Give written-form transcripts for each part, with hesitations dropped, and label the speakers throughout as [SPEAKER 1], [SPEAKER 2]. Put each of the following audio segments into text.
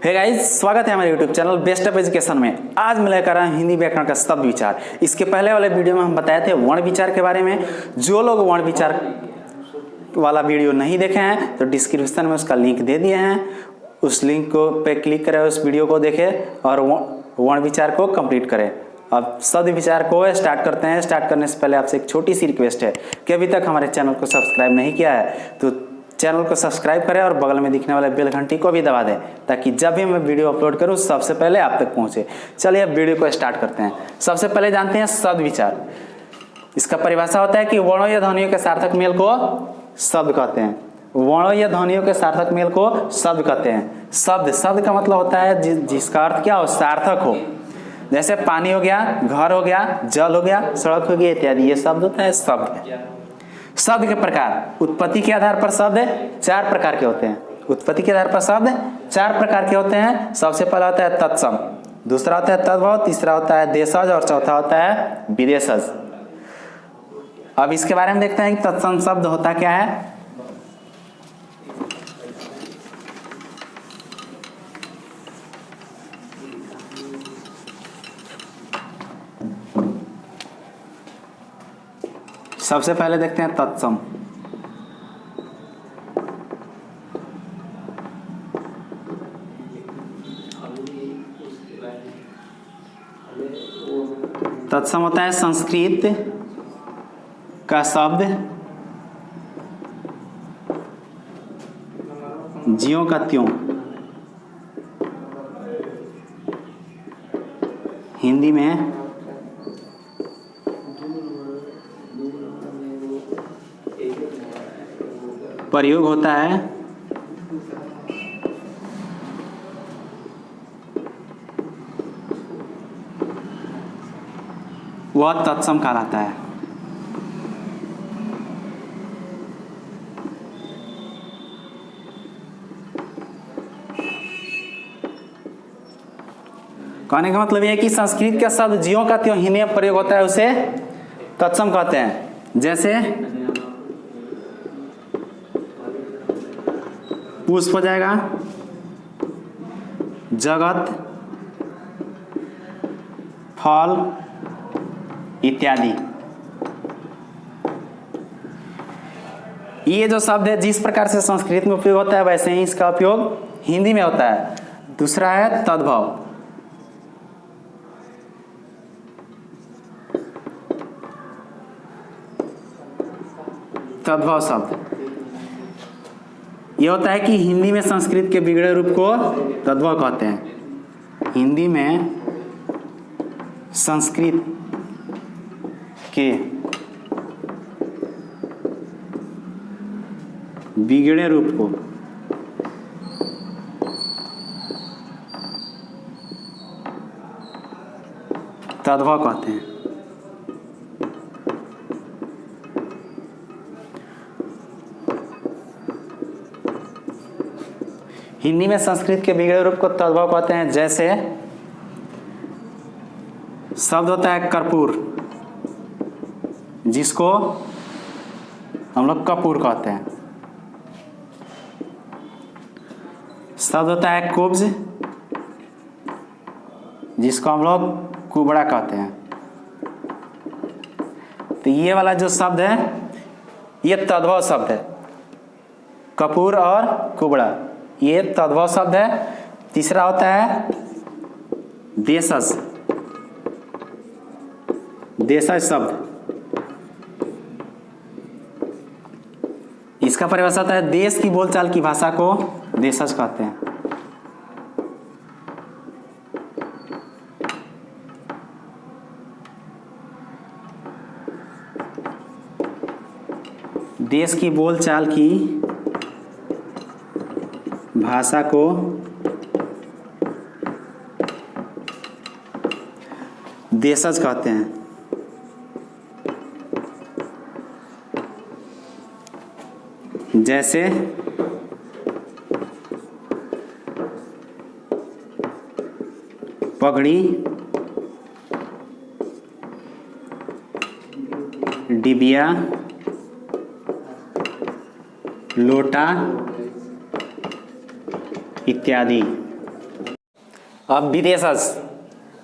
[SPEAKER 1] Hey guys, स्वागत है हमारे YouTube channel best of education में। आज मैं लेकर आया हिंदी व्याकरण का शब्द विचार। इसके पहले वाले वीडियो में हम बताए थे वर्ण विचार के बारे में। जो लोग वर्ण विचार वाला वीडियो नहीं देखे हैं तो डिस्क्रिप्शन में उसका लिंक दे दिए हैं, उस लिंक को पे क्लिक करें, उस वीडियो को देखें और वर्ण विचार को कंप्लीट करें। अब शब्द विचार को स्टार्ट करते हैं। स्टार्ट करने से पहले आपसे एक छोटी सी रिक्वेस्ट है कि अभी तक हमारे चैनल को सब्सक्राइब नहीं किया है तो चैनल को सब्सक्राइब करें और बगल में दिखने वाले बेल घंटी को भी दबा दें ताकि जब भी मैं वीडियो अपलोड करूं सबसे पहले आप तक पहुंचे। चलिए अब वीडियो को स्टार्ट करते हैं। सबसे पहले जानते हैं शब्द विचार। इसका परिभाषा होता है कि वर्णों या ध्वनियों के सार्थक मेल को शब्द कहते हैं। वर्णों या ध्वनियों के सार्थक मेल को शब्द कहते हैं। शब्द का मतलब होता है जिसका अर्थ क्या हो, सार्थक हो। जैसे पानी हो गया, घर हो गया, जल हो गया, सड़क हो गया इत्यादि, ये शब्द होता है शब्द। शब्द के प्रकार। उत्पत्ति के आधार पर शब्द 4 प्रकार के होते हैं। उत्पत्ति के आधार पर शब्द 4 प्रकार के होते हैं। सबसे पहला होता है तत्सम, दूसरा होता है तद्भव, तीसरा होता है देशज और चौथा होता है विदेशज। अब इसके बारे में देखते हैं कि तत्सम शब्द होता क्या है। सबसे पहले देखते हैं तत्सम। तत्सम होता है संस्कृत का शब्द ज्यों का त्यों हिंदी में प्रयोग होता है वह तत्सम कहलाता है। कहने का मतलब यह है कि संस्कृत का शब्द ज्यों का त्यों हिंदी में प्रयोग होता है उसे तत्सम कहते हैं। जैसे पुष्प हो जाएगा, जगत, फल इत्यादि। ये जो शब्द है जिस प्रकार से संस्कृत में उपयोग होता है वैसे ही इसका उपयोग हिंदी में होता है। दूसरा है तद्भव। तद्भव शब्द यह होता है कि हिंदी में संस्कृत के बिगड़े रूप को तद्भव कहते हैं। हिंदी में संस्कृत के बिगड़े रूप को तद्भव कहते हैं। हिंदी में संस्कृत के बिगड़े रूप को तद्भव कहते हैं। जैसे शब्द होता है कर्पूर जिसको हम लोग कपूर कहते हैं। शब्द होता है कुब्ज जिसको हम लोग कुबड़ा कहते हैं। तो ये वाला जो शब्द है ये तद्भव शब्द है, कपूर और कुबड़ा ये तद्भव शब्द है। तीसरा होता है देशज। देशज शब्द इसका परिभाषा होता है देश की बोलचाल की भाषा को देशज कहते हैं। देश की बोलचाल की भाषा को देशज कहते हैं। जैसे पगड़ी, डिबिया, लोटा इत्यादि। अब विदेशज,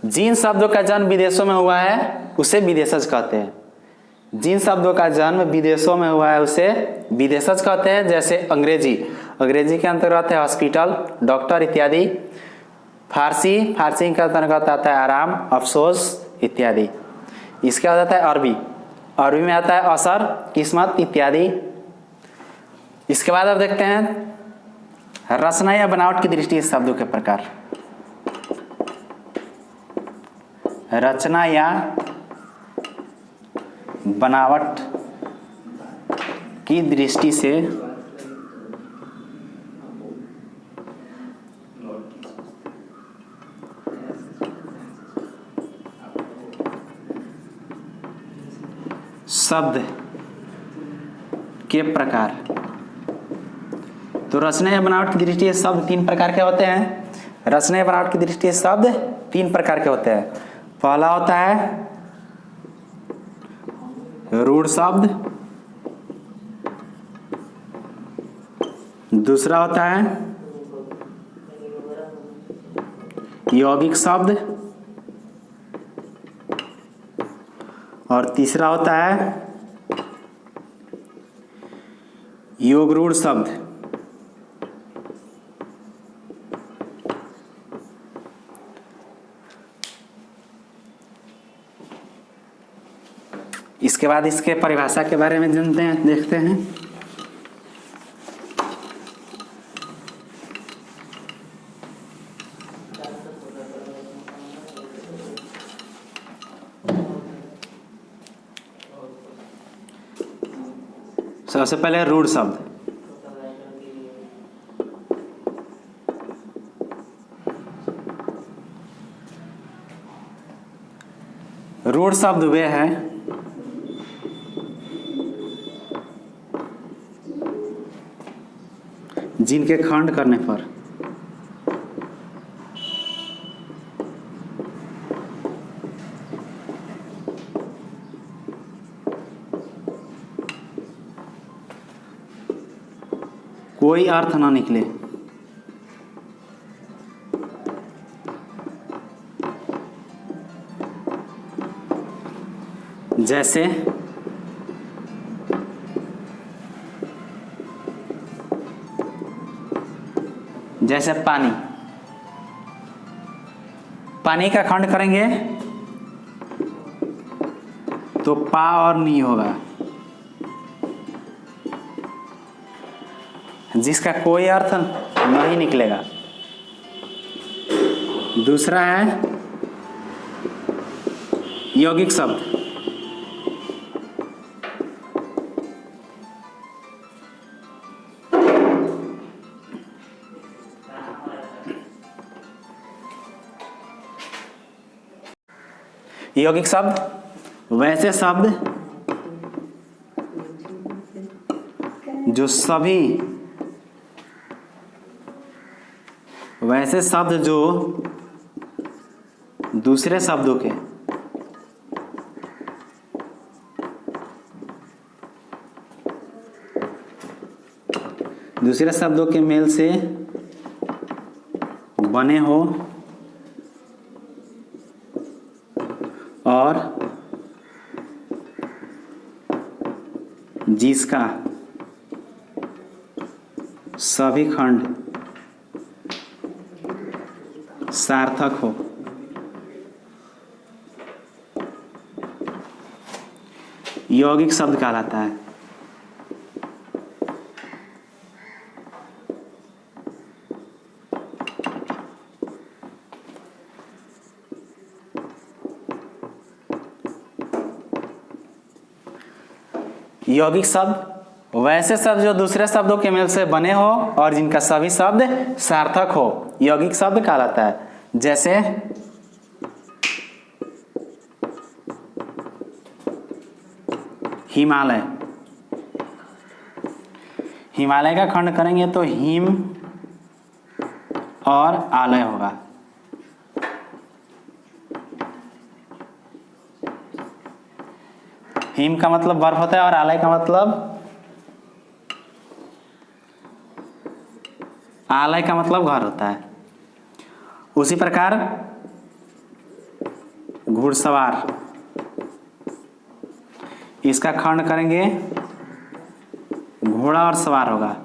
[SPEAKER 1] जिन शब्दों का जन्म विदेशों में हुआ है उसे विदेशज कहते हैं। जिन शब्दों का जन्म विदेशों में हुआ है उसे विदेशज कहते हैं। जैसे अंग्रेजी, अंग्रेजी के अंतर्गत है हॉस्पिटल, डॉक्टर इत्यादि। फारसी, फारसी के अंतर्गत आता है आराम, अफसोस इत्यादि। इसके बाद आता है अरबी, अरबी में आता है असर, किस्मत इत्यादि। इसके बाद अब देखते हैं रचना या बनावट की दृष्टि से शब्दों के प्रकार। रचना या बनावट की दृष्टि से शब्द के प्रकार। तो रचना या बनावट की दृष्टि से शब्द तीन प्रकार के होते हैं। रचना या बनावट की दृष्टि से शब्द तीन प्रकार के होते हैं। पहला होता है रूढ़ शब्द, दूसरा होता है यौगिक शब्द, और तीसरा होता है योगरूढ़ शब्द। इसके बाद इसके परिभाषा के बारे में जानते हैं, देखते हैं। सबसे पहले रूढ़ शब्द। रूढ़ शब्द वे हैं जिनके खंड करने पर कोई अर्थ ना निकले। जैसे जैसे पानी, पानी का खंड करेंगे तो पा और नी होगा, जिसका कोई अर्थ नहीं निकलेगा। दूसरा है यौगिक शब्द। यौगिक शब्द वैसे शब्द जो सभी वैसे शब्द जो दूसरे शब्दों के मेल से बने हो और जिसका सभी खंड सार्थक हो। यौगिक शब्द कहलाता है। यौगिक शब्द वैसे शब्द जो दूसरे शब्दों के मेल से बने हो और जिनका सभी शब्द सार्थक हो, यौगिक शब्द कहलाता है। जैसे हिमालय, हिमालय का खंड करेंगे तो हिम और आलय होगा। हिम का मतलब बर्फ होता है और आलय का मतलब घर होता है। उसी प्रकार घुड़सवार, इसका खंड करेंगे घोड़ा और सवार होगा।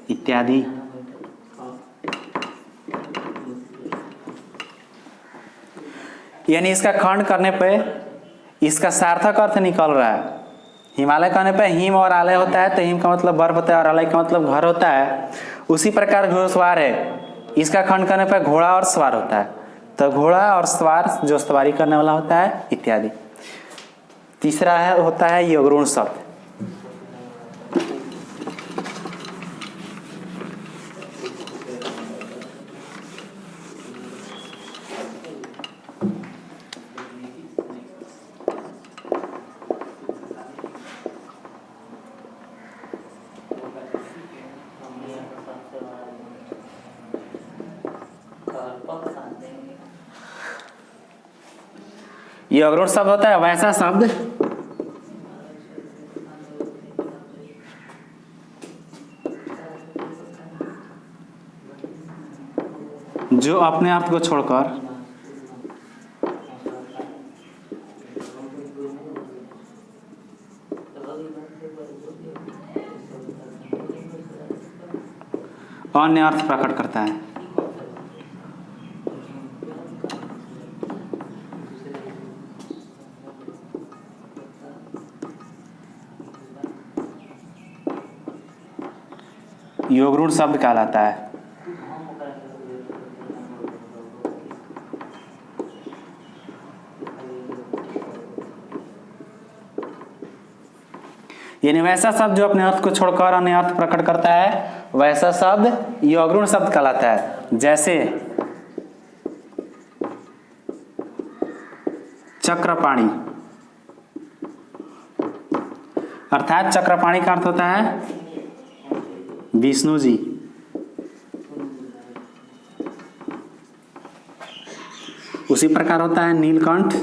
[SPEAKER 1] इत्यादि। यानी इसका खंड करने पे इसका सार्थक अर्थ निकल रहा है। हिमालय कहने पे हिम और आलय होता है, तो हिम का मतलब बर्फ होता है और आलय का मतलब घर होता है। उसी प्रकार घुड़सवार है, इसका खंड करने पे घोड़ा और सवार होता है, तो घोड़ा और सवार जो सवारी करने वाला होता है, इत्यादि। तीसरा है होता है योगरूढ़ शब्द। ये अवरोध शब्द होता है वैसा शब्द जो अपने अर्थ को छोड़कर अन्य अर्थ प्रकट करता है। योगरूढ़ शब्द कहलाता है। यानी वैसा शब्द जो अपने अर्थ को छोड़कर अन्य अर्थ प्रकट करता है, वैसा शब्द योगरूढ़ शब्द कहलाता है। जैसे चक्रपाणी, अर्थात चक्रपाणी का अर्थ होता है विष्णु जी। उसी प्रकार होता है नीलकंठ,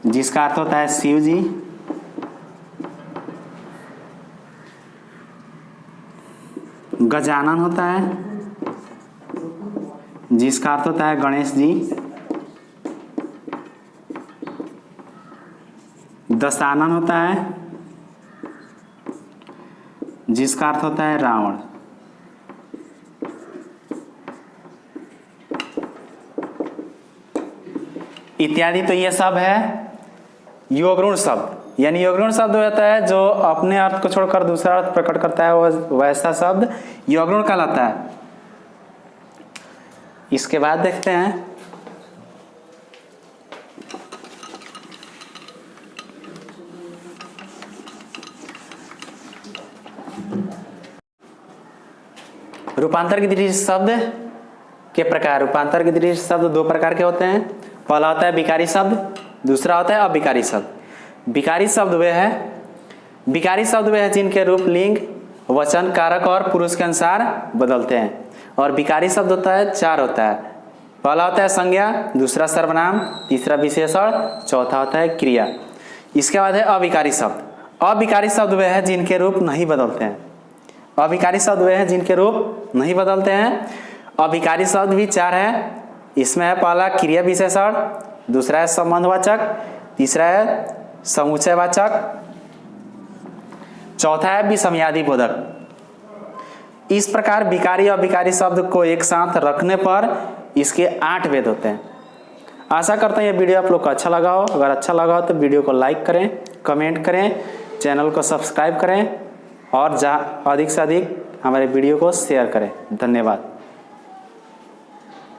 [SPEAKER 1] जिसका अर्थ होता है शिव जी। गजानन होता है, जिसका अर्थ होता है गणेश जी। दशानन होता है, जिसका अर्थ होता है रावण। इत्यादि। तो ये सब है योगरूढ़ शब्द। यानी योगरूढ़ शब्द होता है जो अपने अर्थ को छोड़कर दूसरा अर्थ प्रकट करता है, वैसा शब्द योगरूढ़ कहलाता है। इसके बाद देखते हैं रूपांतर की दृष्टि शब्द के प्रकार। रूपांतर की दृष्टि शब्द दो प्रकार के होते हैं। पहला होता है विकारी शब्द, दूसरा होता है अविकारी शब्द। विकारी शब्द वे हैं जिनके रूप लिंग, वचन, कारक और पुरुष के अनुसार बदलते हैं। और विकारी शब्द होता है चार होता है। पहला होता है संज्ञा, दूसरा सर्वनाम, तीसरा विशेषण, चौथा होता है क्रिया। इसके बाद है अविकारी शब्द। अविकारी शब्द वे हैं जिनके रूप नहीं बदलते हैं। अविकारी शब्द वे हैं जिनके रूप नहीं बदलते हैं। अविकारी शब्द भी चार है। इसमें है पहला क्रिया विशेषण, दूसरा है संबंधवाचक, तीसरा है समुच्चयवाचक, चौथा है विषमयादि बोधक। इस प्रकार विकारी और अविकारी शब्द को एक साथ रखने पर इसके 8 भेद होते हैं। आशा करता हूँ ये वीडियो आप लोग को अच्छा लगा हो। अगर अच्छा लगा हो तो वीडियो को लाइक करें, कमेंट करें, चैनल को सब्सक्राइब करें और अधिक से अधिक हमारे वीडियो को शेयर करें। धन्यवाद।